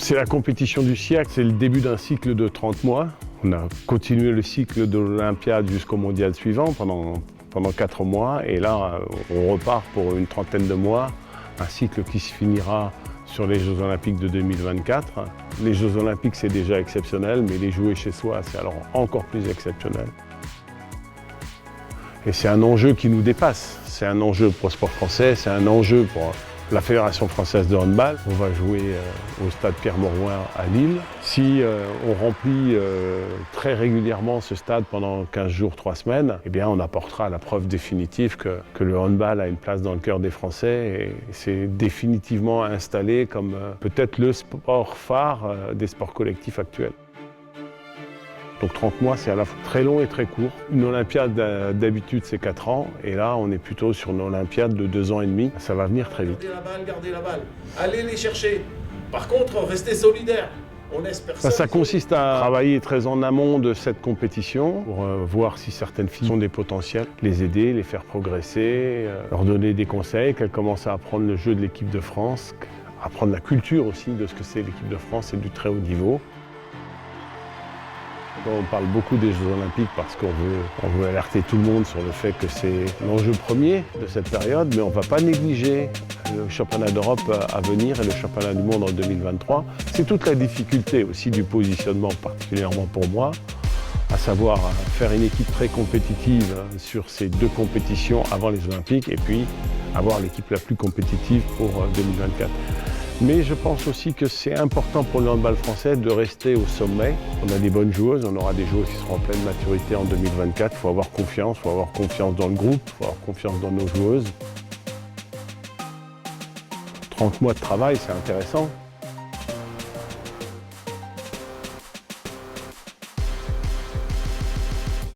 C'est la compétition du siècle, c'est le début d'un cycle de 30 mois. On a continué le cycle de l'Olympiade jusqu'au mondial suivant pendant 4 mois. Et là, on repart pour une trentaine de mois, un cycle qui se finira sur les Jeux Olympiques de 2024. Les Jeux Olympiques, c'est déjà exceptionnel, mais les jouer chez soi, c'est alors encore plus exceptionnel. Et c'est un enjeu qui nous dépasse. C'est un enjeu pour le sport français, c'est un enjeu pour la Fédération française de handball. On va jouer au stade Pierre-Mauroy à Lille. Si on remplit très régulièrement ce stade pendant 15 jours, 3 semaines, eh bien on apportera la preuve définitive que le handball a une place dans le cœur des Français et c'est définitivement installé comme peut-être le sport phare des sports collectifs actuels. Donc 30 mois, c'est à la fois très long et très court. Une Olympiade, d'habitude, c'est 4 ans. Et là, on est plutôt sur une Olympiade de 2 ans et demi. Ça va venir très vite. Gardez la balle. Allez les chercher. Par contre, restez solidaires. On laisse personne. Ça consiste à travailler très en amont de cette compétition pour voir si certaines filles ont des potentiels, les aider, les faire progresser, leur donner des conseils, qu'elles commencent à apprendre le jeu de l'équipe de France, apprendre la culture aussi de ce que c'est l'équipe de France et du très haut niveau. On parle beaucoup des Jeux Olympiques parce qu'on veut alerter tout le monde sur le fait que c'est l'enjeu premier de cette période, mais on ne va pas négliger le championnat d'Europe à venir et le championnat du monde en 2023. C'est toute la difficulté aussi du positionnement, particulièrement pour moi, à savoir faire une équipe très compétitive sur ces 2 compétitions avant les Olympiques et puis avoir l'équipe la plus compétitive pour 2024. Mais je pense aussi que c'est important pour le handball français de rester au sommet. On a des bonnes joueuses, on aura des joueuses qui seront en pleine maturité en 2024. Il faut avoir confiance dans le groupe, il faut avoir confiance dans nos joueuses. 30 mois de travail, c'est intéressant.